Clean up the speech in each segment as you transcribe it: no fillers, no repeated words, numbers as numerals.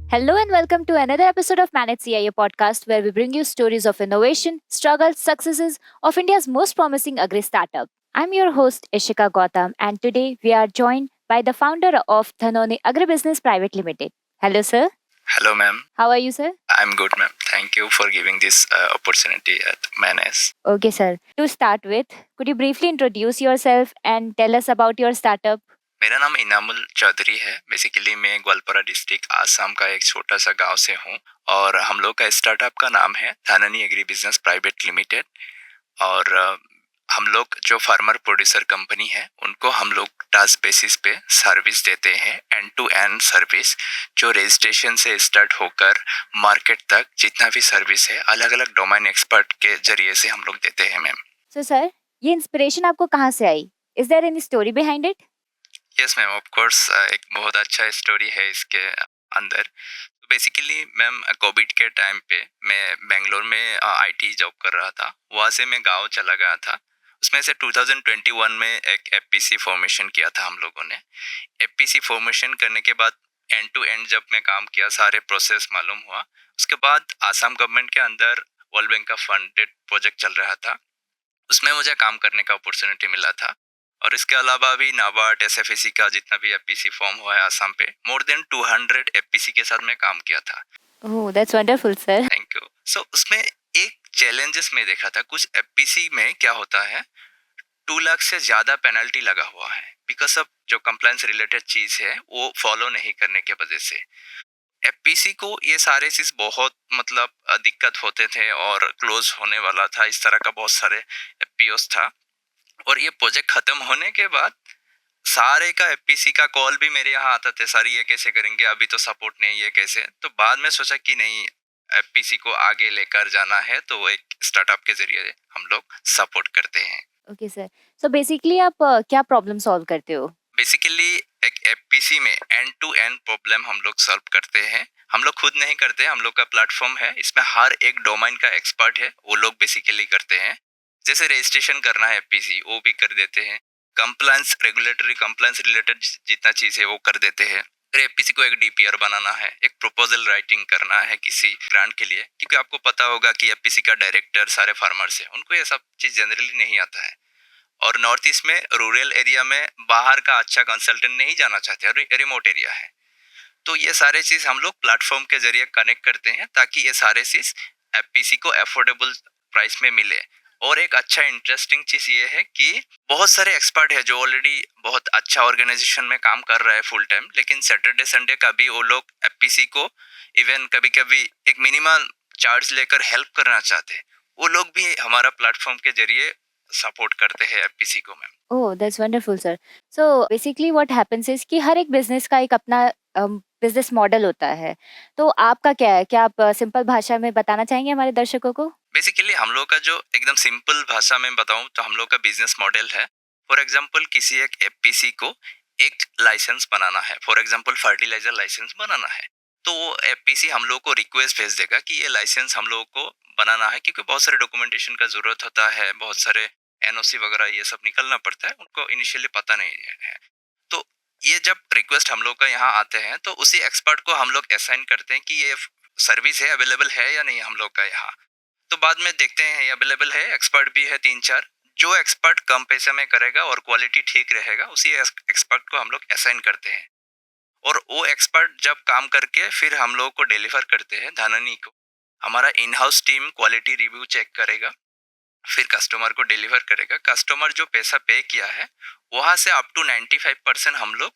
Hello and welcome to another episode of Manage CIA podcast, where we bring you stories of innovation, struggles, successes of India's most promising agri startup. I'm your host Ishika Gautam, and today we are joined by the founder of Dhanoni Agribusiness Private Limited. Hello, sir. Hello, ma'am. How are you, sir? I'm good, ma'am. Thank you for giving this opportunity at Manes. Okay, sir. To start with, could you briefly introduce yourself and tell us about your startup? मेरा नाम इनामुल चौधरी है। Basically मैं Gwalpara district Assam का एक छोटा सा गांव से हूँ और हम लोग का स्टार्टअप का नाम है धाननी एग्री बिजनेस प्राइवेट लिमिटेड। और हम लोग जो फार्मर प्रोड्यूसर कंपनी है उनको हम लोग टास्क बेसिस पे सर्विस देते हैं, एंड टू एंड सर्विस, जो रजिस्ट्रेशन से स्टार्ट होकर मार्केट तक जितना भी सर्विस है अलग अलग डोमेन एक्सपर्ट के जरिए से हम लोग देते हैं मैम। So, सर, ये इंस्पिरेशन आपको कहाँ से आई? Is there any story behind it? Yes ma'am, of course एक बहुत अच्छा स्टोरी है इसके अंदर। बेसिकली मैम, कोविड के टाइम पे मैं बेंगलोर में आईटी जॉब कर रहा था। वहाँ से मैं गांव चला गया था। उसमें से 2021 में एक एफपीसी फॉर्मेशन किया था हम लोगों ने। एफपीसी फॉर्मेशन करने के बाद एंड टू एंड जब मैं काम किया, सारे प्रोसेस मालूम हुआ। उसके बाद आसाम गवर्नमेंट के अंदर वर्ल्ड बैंक का फंडेड प्रोजेक्ट चल रहा था, उसमें मुझे काम करने का अपॉर्चुनिटी मिला था। और इसके अलावा भी नाबार्ड एसएफएसी का जितना भी एफपीसी फॉर्म हुआ है आसाम पे, मोर देन 200 एफपीसी के साथ मैं काम किया था। Oh, that's wonderful, sir. Thank you. So उसमें एक चैलेंजेस में देखा था, कुछ एफपीसी में क्या होता है, 2 लाख से ज्यादा पेनल्टी लगा हुआ है बिकॉज ऑफ जो कंप्लायंस रिलेटेड चीज है वो फॉलो नहीं करने के वजह से। एफपीसी को ये सारे चीज बहुत मतलब दिक्कत होते थे और क्लोज होने वाला था। इस तरह का बहुत सारे एफपीओस था। और ये प्रोजेक्ट खत्म होने के बाद सारे का एफपीसी का कॉल भी मेरे यहाँ आता थे, सर ये कैसे करेंगे, अभी तो सपोर्ट नहीं, ये कैसे। तो बाद में सोचा कि नहीं, एफपीसी को आगे लेकर जाना है तो एक स्टार्टअप के जरिए हम लोग सपोर्ट करते हैं। Okay sir. सो बेसिकली आप क्या प्रॉब्लम सॉल्व करते हो? बेसिकली एक एफपीसी में एंड टू एंड प्रॉब्लम हम लोग सॉल्व करते हैं। हम लोग खुद नहीं करते, हम लोग का प्लेटफॉर्म है, इसमें हर एक डोमेन का एक्सपर्ट है, वो लोग बेसिकली करते हैं। जैसे रजिस्ट्रेशन करना है एफपीसी, वो भी कर देते हैं। कंप्लायंस, रेगुलेटरी कंप्लायंस रिलेटेड जितना चीज है वो कर देते हैं। फिर एफपीसी को एक डीपीआर बनाना है, एक प्रपोजल राइटिंग करना है किसी ग्रांट के लिए, क्योंकि आपको पता होगा कि एफपीसी का डायरेक्टर सारे फार्मर्स है, उनको ये सब चीज जनरली नहीं आता है। और नॉर्थ ईस्ट में रूरल एरिया में बाहर का अच्छा कंसल्टेंट नहीं जाना चाहते, रिमोट एरिया है। तो ये सारे चीज हम लोग प्लेटफॉर्म के जरिए कनेक्ट करते हैं ताकि ये सारे चीज एफपीसी को अफोर्डेबल प्राइस में मिले। और एक अच्छा इंटरेस्टिंग चीज ये है कि बहुत सारे एक्सपर्ट है जो ऑलरेडी बहुत अच्छा ऑर्गेनाइजेशन में काम कर रहा है फुल टाइम, लेकिन सैटरडे संडे का भी वो लोग एफपीसी को इवन कभी कभी एक मिनिमम चार्ज लेकर हेल्प करना चाहते हैं। वो लोग भी हमारा प्लेटफॉर्म के जरिए सपोर्ट करते हैं एफपीसी को ma'am. Oh, that's wonderful sir. So basically what happens is कि हर एक बिजनेस का एक अपना बिजनेस मॉडल होता है। तो आपका क्या है? क्या आप सिंपल भाषा में बताना चाहेंगे हमारे दर्शकों को? बेसिकली हम लोग का जो एकदम सिंपल भाषा में बताऊं तो हम लोग का बिजनेस मॉडल है, फॉर एग्जांपल किसी एक एफपीसी को एक लाइसेंस बनाना है, फॉर एग्जांपल फर्टिलाइजर लाइसेंस बनाना है, तो वो एफपीसी हम लोग को रिक्वेस्ट भेज देगा कि ये लाइसेंस हम लोग को बनाना है, क्योंकि बहुत सारे डॉक्यूमेंटेशन का जरूरत होता है, बहुत सारे एनओसी वगैरह ये सब निकलना पड़ता है, उनको इनिशियली पता नहीं है। तो ये जब रिक्वेस्ट हम लोग का यहाँ आते हैं तो उसी एक्सपर्ट को हम लोग असाइन करते हैं कि ये सर्विस है, अवेलेबल है या नहीं हम लोग का यहाँ। तो बाद में देखते हैं ये अवेलेबल है, एक्सपर्ट भी है 3-4। जो एक्सपर्ट कम पैसे में करेगा और क्वालिटी ठीक रहेगा, उसी एक्सपर्ट को हम लोग असाइन करते हैं। और वो एक्सपर्ट जब काम करके फिर हम लोग को डिलीवर करते हैं धाननी को, हमारा in house team quality review check करेगा, फिर कस्टमर को डिलीवर करेगा। कस्टमर जो पैसा पे किया है वहां से अप टू 95% हम लोग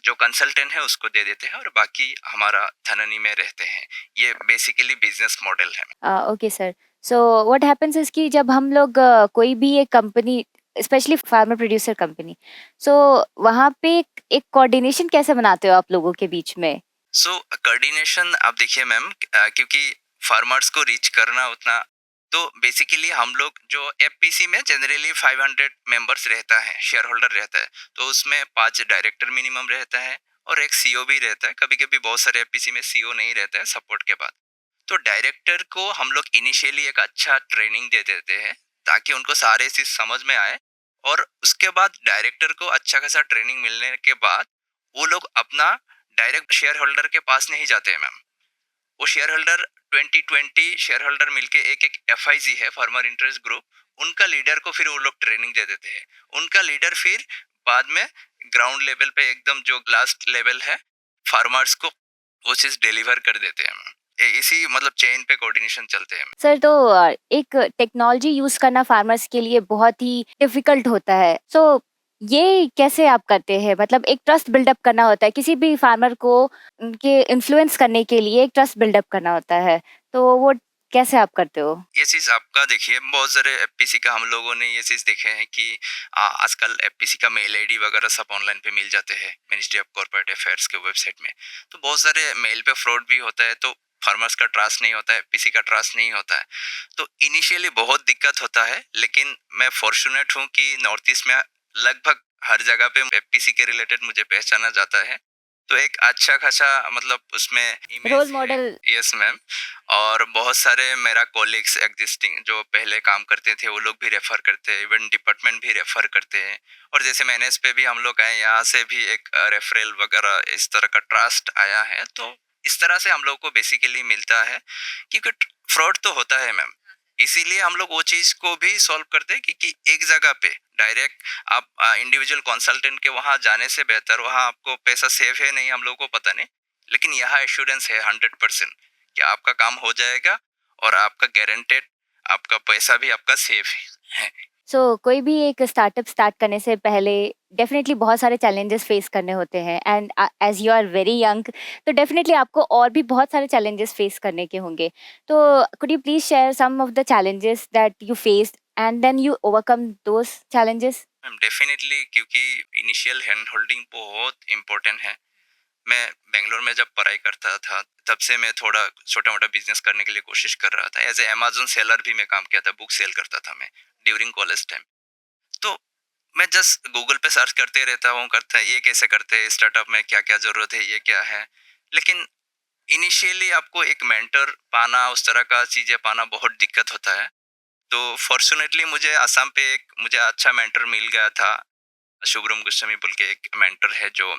जो कंसल्टेंट है उसको दे देते हैं और बाकी हमारा धननी में रहते हैं। ये बेसिकली बिजनेस मॉडल है। Okay sir. So what happens is कि जब हम लोग कोई भी एक company, specially farmer producer company, so वहाँ पे एक कोऑर्डिनेशन कैसे बनाते हो आप लोगों के बीच में? सो कोऑर्डिनेशन आप देखिए मैम, क्योंकि फार्मर्स को रीच करना उतना, तो बेसिकली हम लोग जो एफपीसी में जनरली 500 मेंबर्स रहता है, शेयर होल्डर रहता है, तो उसमें 5 डायरेक्टर मिनिमम रहता है और एक सीओ भी रहता है। कभी कभी बहुत सारे एफपीसी में सीओ नहीं रहता है सपोर्ट के बाद। तो डायरेक्टर को हम लोग इनिशियली एक अच्छा ट्रेनिंग दे देते हैं ताकि उनको सारे चीज समझ में आए। और उसके बाद डायरेक्टर को अच्छा खासा ट्रेनिंग मिलने के बाद वो लोग अपना डायरेक्ट शेयर होल्डर के पास नहीं जाते हैं मैम। वो शेयर होल्डर 20-20 शेयर होल्डर मिलके एक एक FIG है, फार्मर इंटरेस्ट ग्रुप, उनका लीडर को फिर वो लोग ट्रेनिंग दे देते हैं। उनका लीडर फिर बाद में ग्राउंड लेवल पे एकदम जो लास्ट लेवल है फार्मर्स को वो चीज डिलीवर कर देते हैं मैम। इसी मतलब चेन पे कोऑर्डिनेशन चलते हैं। सर तो एक टेक्नोलॉजी यूज करना फार्मर्स के लिए बहुत ही डिफिकल्ट होता है। सो ये कैसे आप करते हैं? मतलब एक ट्रस्ट बिल्डअप करना होता है, किसी भी फार्मर को उनके इन्फ्लुएंस करने के लिए एक ट्रस्ट बिल्डअप करना होता है, तो वो कैसे आप करते हो? ये चीज आपका देखिए, बहुत सारे FPC का हम लोगों ने ये चीज देखे हैं कि आजकल FPC का मेल ID वगैरह सब ऑनलाइन पे मिल जाते हैं मिनिस्ट्री ऑफ कॉर्पोरेट अफेयर्स के वेबसाइट में। तो बहुत सारे मेल पे फ्रॉड भी होता है, तो फार्मर्स का ट्रस्ट नहीं होता है, FPC का ट्रस्ट नहीं होता है। तो इनिशियली बहुत दिक्कत होता है, लेकिन मैं फॉर्चुनेट हूँ कि नॉर्थ ईस्ट में लगभग हर जगह पे FPC के रिलेटेड मुझे पहचाना जाता है। तो एक अच्छा खासा मतलब उसमें रोल इमेज है। मॉडल। Yes ma'am. और बहुत सारे मेरा कॉलीग्स एग्जिस्टिंग जो पहले काम करते थे वो लोग भी रेफर करते हैं, इवन डिपार्टमेंट भी रेफर करते हैं। और जैसे मैनेज पे भी हम लोग आए, यहाँ से भी एक रेफरल वगैरह इस तरह का ट्रस्ट आया है। तो इस तरह से हम लोग को बेसिकली मिलता है, क्योंकि फ्रॉड तो होता है मैम, इसीलिए हम लोग वो चीज को भी सॉल्व करते हैं। क्योंकि एक जगह पे डायरेक्ट आप इंडिविजुअल कंसल्टेंट के वहां जाने से बेहतर वहां आपको पैसा सेफ है नहीं हम लोग को पता नहीं, लेकिन यहाँ एश्योरेंस है 100% कि आपका काम हो जाएगा और आपका गारंटेड आपका पैसा भी आपका सेफ है। सो कोई भी एक स्टार्टअप स्टार्ट करने से पहले डेफिनेटली बहुत सारे चैलेंजेस फेस करने होते हैं, and as you are very young, तो डेफिनेटली आपको और भी बहुत सारे चैलेंजेस फेस करने के होंगे। तो could you please share some of the challenges that you faced and then you overcome those challenges? Ma'am definitely, क्योंकि इनिशियल हैंड होल्डिंग बहुत इम्पोर्टेंट है। मैं बेंगलोर में जब पढ़ाई करता था तब से मैं थोड़ा छोटा मोटा बिजनेस करने के लिए कोशिश कर रहा था। एज ए अमेजोन सेलर भी मैं काम किया था, बुक सेल करता था मैं ड्यूरिंग कॉलेज टाइम। तो मैं जस्ट गूगल पे सर्च करते रहता हूँ, करता ये कैसे करते हैं स्टार्टअप में, क्या क्या जरूरत है, ये क्या है। लेकिन इनिशियली आपको एक मेंटर पाना, उस तरह का चीजें पाना बहुत दिक्कत होता है। तो फॉर्चुनेटली मुझे आसाम पे एक मुझे अच्छा मेंटर मिल गया था। शुभ्रम गोस्वामी बोल के एक मेंटर है जो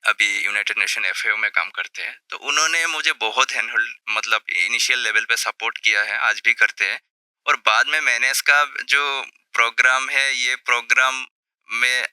अभी यूनाइटेड नेशन FAO में काम करते हैं। तो उन्होंने मुझे बहुत हैंडहोल्ड मतलब इनिशियल लेवल पे सपोर्ट किया है, आज भी करते हैं। और बाद में मैंने इसका जो प्रोग्राम है, ये प्रोग्राम में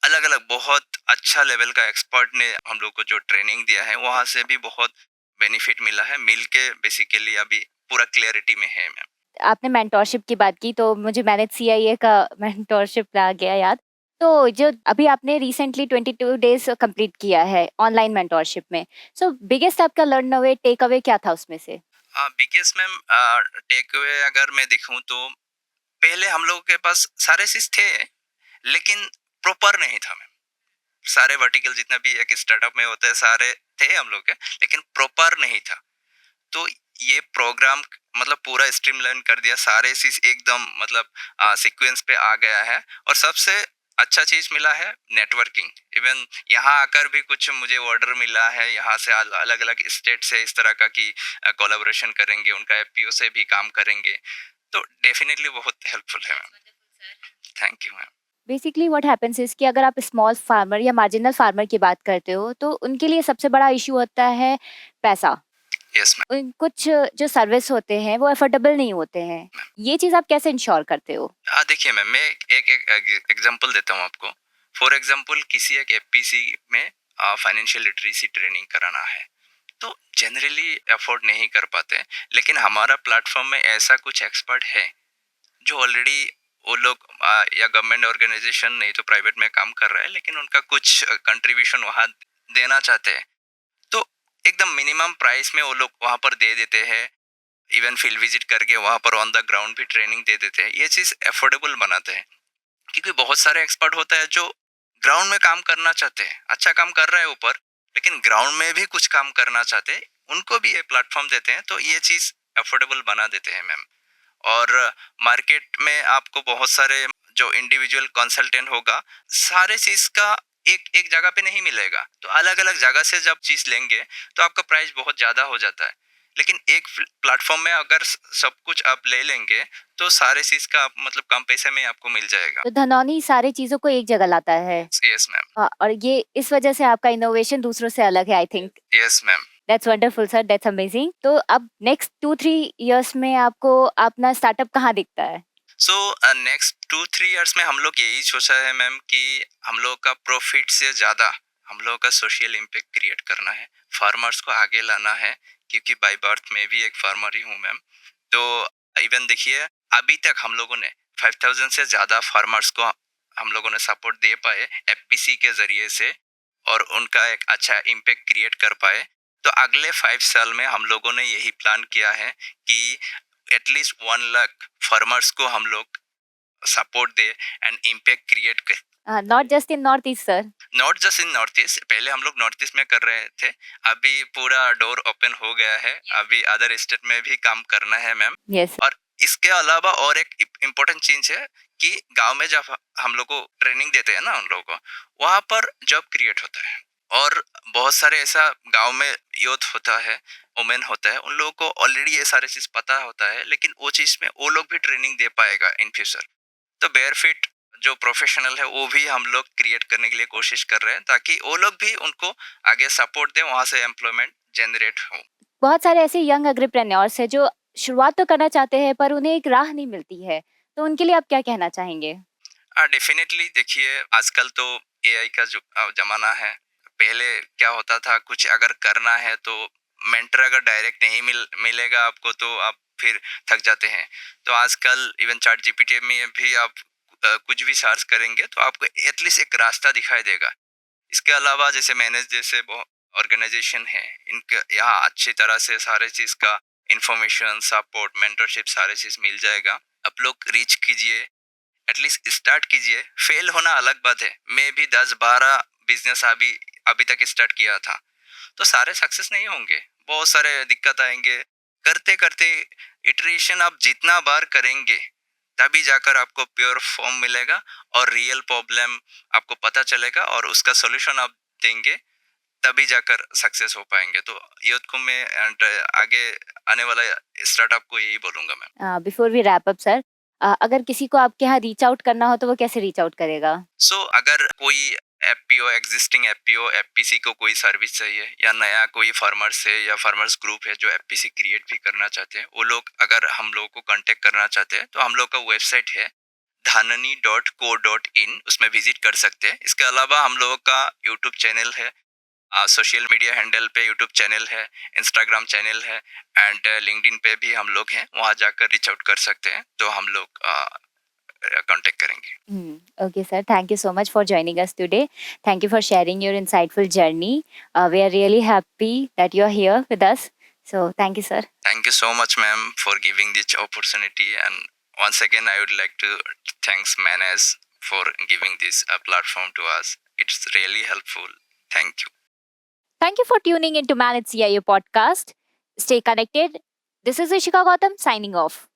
अलग अलग बहुत अच्छा लेवल का एक्सपर्ट ने हम लोग को जो ट्रेनिंग दिया है, वहाँ से भी बहुत बेनिफिट मिला है। मिल के बेसिकली अभी पूरा क्लियरिटी में है मैम। आपने मेंटोरशिप की बात की, तो मुझे मैनेज CIA का मेंटोरशिप आ गया याद। तो जो अभी आपने रिसेंटली 22 डेज कंप्लीट किया है ऑनलाइन मेंटोरशिप में, सो बिगेस्ट आपका लर्न अवे, टेक अवे क्या था उसमें से? बिगेस्ट मैम टेक अवे अगर मैं देखूं तो पहले हम लोगों के पास सारे चीज थे, लेकिन प्रॉपर नहीं था मैम। सारे वर्टिकल जितना भी एक स्टार्टअप में होता है सारे थे हम लोग के, लेकिन प्रॉपर नहीं था। तो ये प्रोग्राम मतलब पूरा स्ट्रीमलाइन कर दिया, सारे चीज एकदम मतलब सीक्वेंस पे आ गया है। और सबसे अच्छा चीज मिला है नेटवर्किंग। इवन यहाँ आकर भी कुछ मुझे ऑर्डर मिला है, यहाँ से अलग अलग स्टेट से इस तरह का कि कोलैबोरेशन करेंगे, उनका FPO से भी काम करेंगे। तो डेफिनेटली बहुत हेल्पफुल है ma'am. Thank you ma'am. Basically what happens is कि अगर आप स्मॉल फार्मर या मार्जिनल फार्मर की बात करते हो, तो उनके लिए सबसे बड़ा इशू होता है पैसा। Yes ma'am. कुछ जो सर्विस होते हैं वो अफोर्डेबल नहीं होते हैं। ये चीज आप कैसे इंश्योर करते हो? देखिए मैम, मैं एक एग्जांपल देता हूँ आपको। फॉर एग्जांपल किसी एक FPC में फाइनेंशियल लिटरेसी ट्रेनिंग कराना है, तो जनरली अफोर्ड नहीं कर पाते। लेकिन हमारा प्लेटफॉर्म में ऐसा कुछ एक्सपर्ट है जो ऑलरेडी वो लोग या गवर्नमेंट ऑर्गेनाइजेशन नहीं तो प्राइवेट में काम कर रहा है, लेकिन उनका कुछ कंट्रीब्यूशन वहाँ देना चाहते हैं। तो एकदम मिनिमम प्राइस में वो लोग वहाँ पर दे देते हैं। इवन फील्ड विजिट करके वहाँ पर ऑन द ग्राउंड भी ट्रेनिंग दे देते हैं। ये चीज़ अफोर्डेबल बनाते हैं, क्योंकि बहुत सारे एक्सपर्ट होता है जो ग्राउंड में काम करना चाहते हैं, अच्छा काम कर रहा है ऊपर, लेकिन ग्राउंड में भी कुछ काम करना चाहते हैं, उनको भी ये प्लेटफॉर्म देते हैं। तो ये चीज़ अफोर्डेबल बना देते हैं मैम। और मार्केट में आपको बहुत सारे जो इंडिविजुअल कंसल्टेंट होगा, सारे चीज़ का एक एक जगह पे नहीं मिलेगा। तो अलग अलग जगह से जब चीज़ लेंगे तो आपका प्राइस बहुत ज़्यादा हो जाता है। लेकिन एक प्लेटफॉर्म में अगर सब कुछ आप ले लेंगे तो सारे चीज का मतलब कम पैसे में आपको मिल जाएगा। तो धनौनी सारी चीजों को एक जगह लाता है। Yes ma'am. हाँ, और ये इस वजह से आपका इनोवेशन दूसरों से अलग है, I think. Yes ma'am. That's wonderful sir, that's amazing. तो अब नेक्स्ट 2-3 इयर्स में आपको अपना स्टार्टअप कहाँ दिखता है? सो नेक्स्ट 2-3 इयर्स में हम लोग यही सोचा है मैम कि हम लोग का प्रॉफिट से ज़्यादा हम लोग का सोशल इम्पैक्ट क्रिएट करना है, फार्मर्स को आगे लाना है, क्योंकि बाय बर्थ मैं भी एक फार्मर ही हूँ मैम। तो इवन देखिए अभी तक हम लोगों ने 5000 से ज़्यादा फार्मर्स को हम लोगों ने सपोर्ट दे पाए एफपीसी के ज़रिए से, और उनका एक अच्छा इम्पैक्ट क्रिएट कर पाए। तो अगले 5 साल में हम लोगों ने यही प्लान किया है कि एटलीस्ट 1 लाख फार्मर्स को हम लोग सपोर्ट दे एंड इम्पैक्ट क्रिएट कर। Not just in North East sir. Not just in North East, पहले हम लोग नॉर्थ ईस्ट में कर रहे थे, अभी पूरा डोर ओपन हो गया है, अभी अदर स्टेट में भी काम करना है मैम। यस। और इसके अलावा और एक इम्पोर्टेंट चीज है कि गांव में जब हम लोग को ट्रेनिंग देते हैं ना उन लोगों को, वहां पर जॉब क्रिएट होता है, और बहुत सारे ऐसा गांव में यूथ होता है, वुमेन होता है, उन लोगों को ऑलरेडी ये सारे चीज पता होता है, लेकिन वो चीज में वो लोग भी ट्रेनिंग दे पाएगा इन फ्यूचर। तो बेयरफिट जो प्रोफेशनल है वो भी हम लोग क्रिएट करने के लिए कोशिश कर रहे हैं, ताकि वो लोग भी उनको आगे सपोर्ट दें, वहां से एम्प्लॉयमेंट जनरेट हो। बहुत सारे ऐसे यंग एग्रीप्रेन्योर्स हैं जो शुरुआत तो करना चाहते हैं पर उन्हें एक राह नहीं मिलती है, तो उनके लिए आप क्या कहना चाहेंगे? डेफिनेटली देखिए आजकल तो एआई का जो जमाना है। पहले क्या होता था, कुछ अगर करना है तो मेंटर अगर डायरेक्ट नहीं मिलेगा आपको तो आप फिर थक जाते हैं। तो आजकल इवन चैट जीपीटी में भी आप कुछ भी सर्च करेंगे तो आपको एटलीस्ट एक रास्ता दिखाई देगा। इसके अलावा जैसे मैनेज जैसे ऑर्गेनाइजेशन है, इनके यहाँ अच्छी तरह से सारे चीज का इंफॉर्मेशन, सपोर्ट, मेंटरशिप सारे चीज मिल जाएगा। आप लोग रीच कीजिए, एटलीस्ट स्टार्ट कीजिए। फेल होना अलग बात है, मैं भी 10-12 बिजनेस अभी अभी तक स्टार्ट किया था, तो सारे सक्सेस नहीं होंगे, बहुत सारे दिक्कत आएंगे। करते करते इटरेशन आप जितना बार करेंगे तभी जाकर आपको प्योर फॉर्म मिलेगा, और रियल प्रॉब्लम आपको पता चलेगा और उसका सॉल्यूशन आप देंगे, तभी जाकर सक्सेस हो पाएंगे। तो यूथ को मैं एंड आगे आने वाला स्टार्टअप को यही बोलूंगा मैं। Before we wrap up sir, अगर किसी को आपके यहाँ रीच आउट करना हो तो वो कैसे रीच आउट करेगा? अगर कोई एफपीओ, एग्जिस्टिंग एफपीओ, एफपीसी को कोई सर्विस चाहिए, या नया कोई फार्मर्स है या फार्मर्स ग्रुप है जो एफपीसी क्रिएट भी करना चाहते हैं, वो लोग अगर हम लोग को कांटेक्ट करना चाहते हैं तो हम लोग का वेबसाइट है dhanani.co.in, उसमें विजिट कर सकते हैं। इसके अलावा हम लोगों का यूट्यूब चैनल है, सोशल मीडिया हैंडल पे यूट्यूब चैनल है, इंस्टाग्राम चैनल है, एंड लिंक्डइन पे भी हम लोग हैं, वहाँ जाकर रीच आउट कर सकते हैं, तो हम लोग कांटेक्ट करेंगे। Okay, sir. Thank you so much for joining us today. Thank you for sharing your insightful journey. We are really happy that you are here with us. So, thank you, sir. Thank you so much, ma'am, for giving this opportunity. And once again, I would like to thanks Manas for giving this platform to us. It's really helpful. Thank you. Thank you for tuning into Manage CIO podcast. Stay connected. This is Ishika Gautam signing off.